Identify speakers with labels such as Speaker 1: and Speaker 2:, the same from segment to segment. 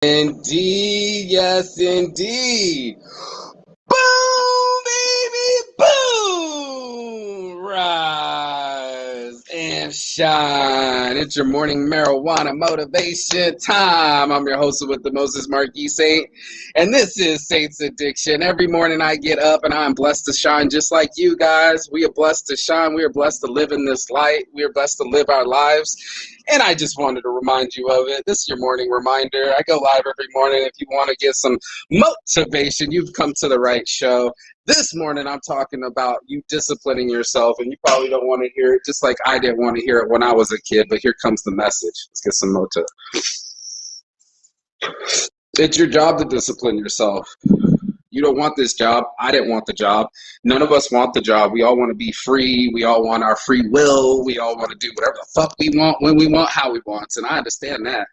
Speaker 1: Indeed, yes, indeed. Boom, baby, boom! Rise and shine. It's your morning marijuana motivation time. I'm your host with the Moses Marquis Saint, and this is Saint's Addiction. Every morning I get up and I'm blessed to shine just like you guys. We are blessed to shine. We are blessed to live in this light. We are blessed to live our lives. And I just wanted to remind you of it. This is your morning reminder. I go live every morning. If you want to get some motivation, you've come to the right show. This morning, I'm talking about you disciplining yourself, and you probably don't want to hear it, just like I didn't want to hear it when I was a kid, but here comes the message. Let's get some motive. It's your job to discipline yourself. You don't want this job. I didn't want the job. None of us want the job. We all want to be free. We all want our free will. We all want to do whatever the fuck we want, when we want, how we want. And I understand that.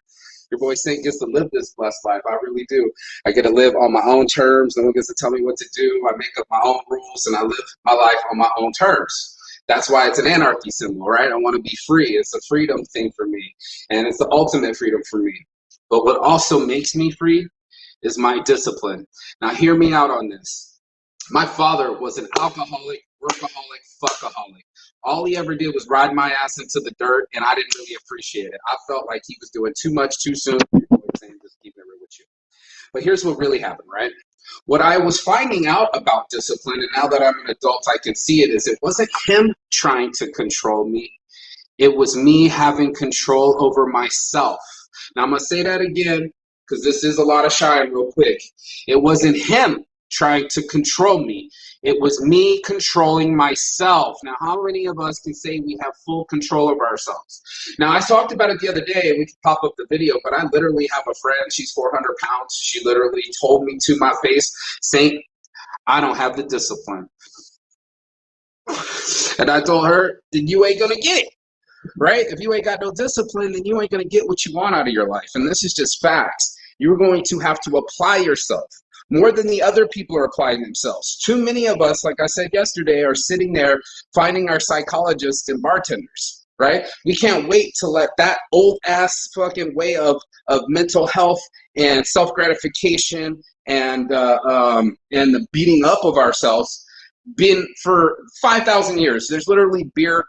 Speaker 1: Your boy Saint gets to live this blessed life. I really do. I get to live on my own terms. No one gets to tell me what to do. I make up my own rules, and I live my life on my own terms. That's why it's an anarchy symbol, right? I want to be free. It's a freedom thing for me, and it's the ultimate freedom for me. But what also makes me free is my discipline. Now, hear me out on this. My father was an alcoholic, workaholic, fuckaholic. All he ever did was ride my ass into the dirt, and I didn't really appreciate it. I felt like he was doing too much too soon. Just keep it real with you. But here's what really happened, right? What I was finding out about discipline, and now that I'm an adult, I can see it, is it wasn't him trying to control me. It was me having control over myself. Now, I'm going to say that again, because this is a lot of shine real quick. It wasn't him trying to control me. It was me controlling myself. Now, how many of us can say we have full control over ourselves? Now, I talked about it the other day, and we can pop up the video, but I literally have a friend. She's 400 pounds. She literally told me to my face, Saint, I don't have the discipline. And I told her, then you ain't going to get it. Right? If you ain't got no discipline, then you ain't going to get what you want out of your life. And this is just facts. You're going to have to apply yourself more than the other people are applying themselves. Too many of us, like I said yesterday, are sitting there finding our psychologists and bartenders, right? We can't wait to let that old ass fucking way of mental health and self-gratification and the beating up of ourselves been for 5,000 years. There's literally beer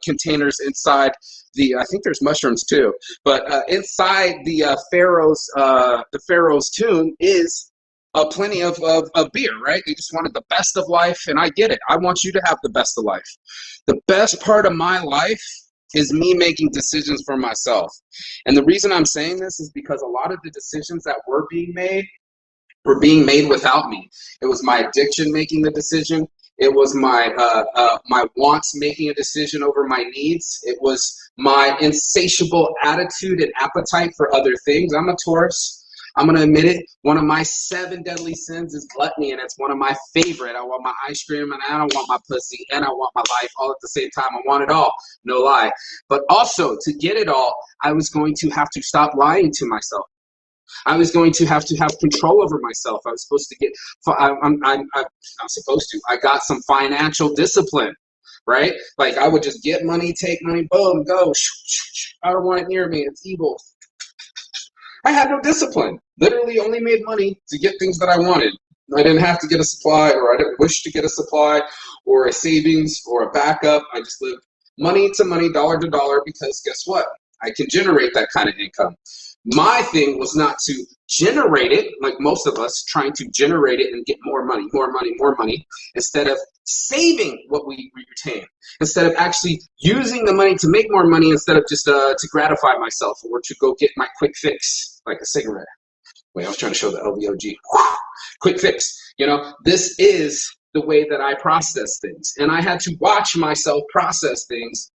Speaker 1: containers inside I think there's mushrooms too, but inside the Pharaoh's tomb is plenty of beer, right? They just wanted the best of life, and I get it. I want you to have the best of life. The best part of my life is me making decisions for myself. And the reason I'm saying this is because a lot of the decisions that were being made without me. It was my addiction making the decision. It was my wants making a decision over my needs. It was my insatiable attitude and appetite for other things. I'm a Taurus. I'm going to admit it. One of my 7 deadly sins is gluttony, and it's one of my favorite. I want my ice cream, and I don't want my pussy, and I want my life all at the same time. I want it all. No lie. But also, to get it all, I was going to have to stop lying to myself. I was going to have control over myself. I was supposed to get, I'm not supposed to, I got some financial discipline, right? Like I would just get money, take money, boom, go. I don't want it near me. It's evil. I had no discipline. Literally only made money to get things that I wanted. I didn't have to get a supply, or I didn't wish to get a supply or a savings or a backup. I just lived money to money, dollar to dollar, because guess what? I can generate that kind of income. My thing was not to generate it, like most of us, trying to generate it and get more money, instead of saving what we retain, instead of actually using the money to make more money, instead of just to gratify myself or to go get my quick fix, like a cigarette. Wait, I was trying to show the LVOG. Quick fix. You know, this is the way that I process things. And I had to watch myself process things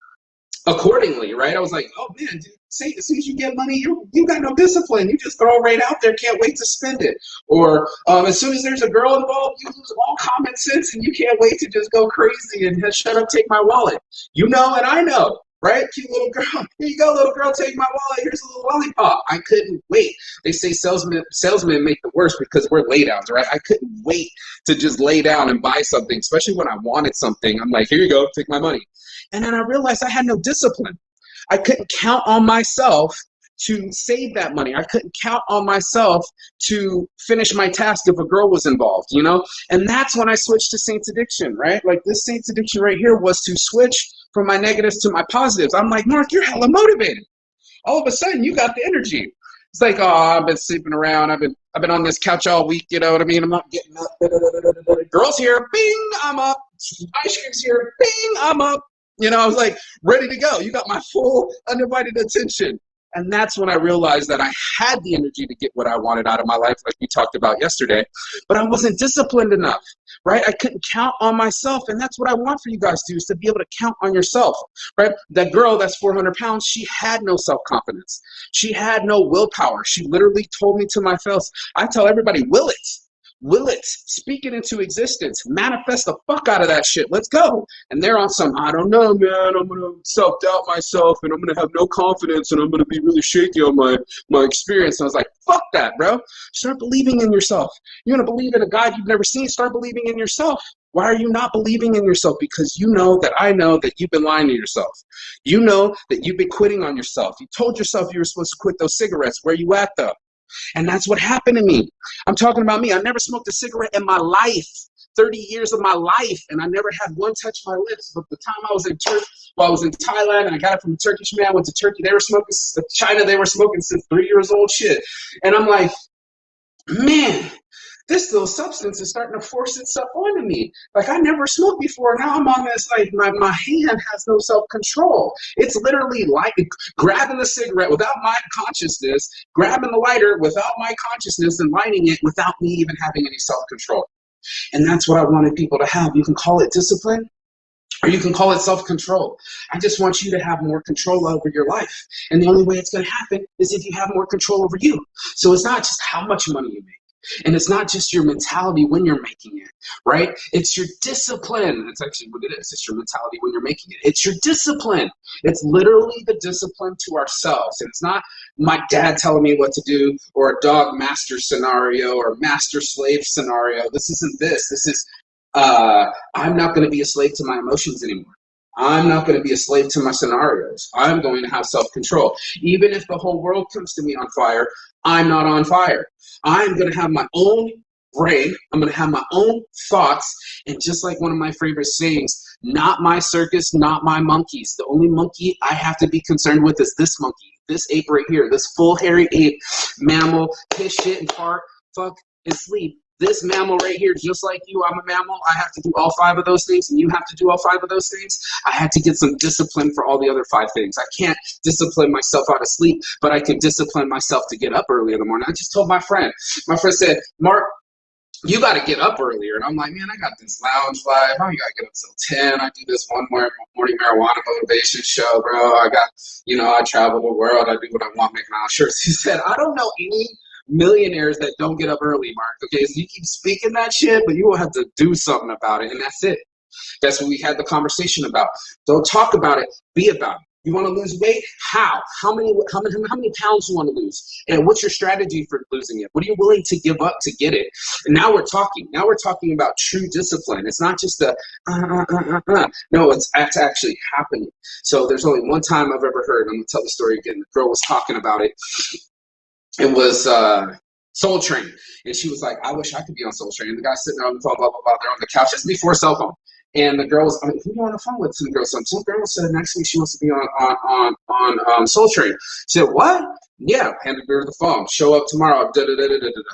Speaker 1: accordingly, right? I was like, oh man, dude, say as soon as you get money, you got no discipline. You just throw it right out there, can't wait to spend it. Or as soon as there's a girl involved, you lose all common sense and you can't wait to just go crazy and shut up, take my wallet. You know, and I know, right? Cute little girl, here you go, little girl, take my wallet, here's a little lollipop. I couldn't wait. They say salesmen make the worst because we're lay downs, right? I couldn't wait to just lay down and buy something, especially when I wanted something. I'm like, here you go, take my money. And then I realized I had no discipline. I couldn't count on myself to save that money. I couldn't count on myself to finish my task if a girl was involved, you know? And that's when I switched to Saints Addiction, right? Like this Saints Addiction right here was to switch from my negatives to my positives. I'm like, Mark, you're hella motivated. All of a sudden, you got the energy. It's like, oh, I've been sleeping around. I've been on this couch all week. You know what I mean? I'm not getting up. Girls here, bing, I'm up. Ice cream's here, bing, I'm up. You know, I was like ready to go. You got my full undivided attention. And that's when I realized that I had the energy to get what I wanted out of my life, like we talked about yesterday, but I wasn't disciplined enough, right? I couldn't count on myself. And that's what I want for you guys to do, is to be able to count on yourself, right? That girl that's 400 pounds, she had no self-confidence. She had no willpower. She literally told me to my face, I tell everybody, will it. Will it, speak it into existence, manifest the fuck out of that shit. Let's go. And they're on some, I don't know, man, I'm going to self-doubt myself and I'm going to have no confidence and I'm going to be really shaky on my experience. And I was like, fuck that, bro. Start believing in yourself. You're going to believe in a God you've never seen. Start believing in yourself. Why are you not believing in yourself? Because you know that I know that you've been lying to yourself. You know that you've been quitting on yourself. You told yourself you were supposed to quit those cigarettes. Where you at, though? And that's what happened to me. I'm talking about me. I never smoked a cigarette in my life, 30 years of my life, and I never had one touch my lips. But the time I was in I was in Thailand, and I got it from a Turkish man. I went to Turkey. They were smoking. China, they were smoking since 3 years old shit. And I'm like, man, this little substance is starting to force itself onto me. Like, I never smoked before. Now I'm on this, like, my hand has no self-control. It's literally like grabbing the cigarette without my consciousness, grabbing the lighter without my consciousness, and lighting it without me even having any self-control. And that's what I wanted people to have. You can call it discipline, or you can call it self-control. I just want you to have more control over your life. And the only way it's going to happen is if you have more control over you. So it's not just how much money you make. And it's not just your mentality when you're making it, right? It's your discipline. That's actually what it is. It's your mentality when you're making it. It's your discipline. It's literally the discipline to ourselves. And it's not my dad telling me what to do, or a dog master scenario, or master slave scenario. This isn't this. This is, I'm not going to be a slave to my emotions anymore. I'm not going to be a slave to my scenarios. I'm going to have self-control. Even if the whole world comes to me on fire, I'm not on fire. I'm going to have my own brain. I'm going to have my own thoughts. And just like one of my favorite sayings, not my circus, not my monkeys. The only monkey I have to be concerned with is this monkey, this ape right here, this full hairy ape, mammal, piss, shit, and fart, fuck, and sleep. This mammal right here, just like you, I'm a mammal. I have to do all 5 of those things, and you have to do all 5 of those things. I had to get some discipline for all the other 5 things. I can't discipline myself out of sleep, but I can discipline myself to get up early in the morning. I just told my friend said, Mark, you got to get up earlier. And I'm like, man, I got this lounge life. I ain't got to get up till 10. I do this one morning marijuana motivation show, bro. I got, I travel the world. I do what I want, make my own shirts. He said, I don't know any millionaires that don't get up early, Mark. Okay, so you keep speaking that shit, but you will have to do something about it, and that's it. That's what we had the conversation about. Don't talk about it, be about it. You want to lose weight? How? How many pounds you want to lose? And what's your strategy for losing it? What are you willing to give up to get it? And now we're talking. Now we're talking about true discipline. It's not just a No, it's actually happening. So there's only one time I've ever heard. I'm gonna tell the story again. The girl was talking about it. It was Soul Train. And she was like, I wish I could be on Soul Train. And the guy sitting there on the phone, blah, blah, blah. They're on the couch. This is before cell phone. And the girl was, who are you on the phone with? Some girl said next week she wants to be on Soul Train. She said, what? Yeah, handed her the phone. Show up tomorrow.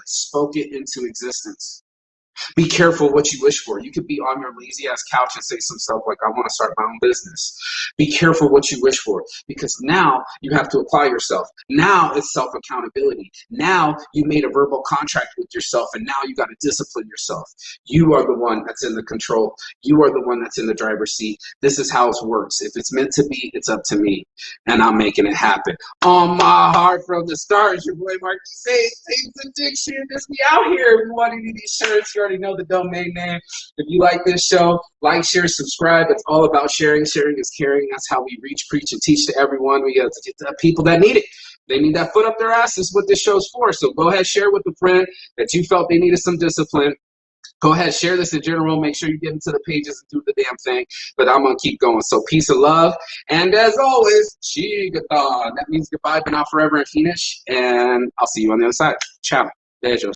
Speaker 1: Spoke it into existence. Be careful what you wish for. You could be on your lazy ass couch and say some stuff like, I want to start my own business. Be careful what you wish for, because now you have to apply yourself. Now it's self-accountability. Now you made a verbal contract with yourself, and now you got to discipline yourself. You are the one that's in the control. You are the one that's in the driver's seat. This is how it works. If it's meant to be, it's up to me, and I'm making it happen. On my heart from the start, it's your boy Marky Saints Addiction. Just be out here. If you want any of these shirts, you already know the domain name. If you like this show, like, share, subscribe. It's all about sharing. Sharing is caring. That's how we reach, preach, and teach to everyone. We got to get to the people that need it. They need that foot up their ass. Is what this show's for. So go ahead, share with a friend that you felt they needed some discipline. Go ahead, share this in general. Make sure you get into the pages and do the damn thing. But I'm going to keep going. So peace and love. And as always, Shigathon. That means goodbye, but not forever and finish. And I'll see you on the other side. Ciao. Beijos.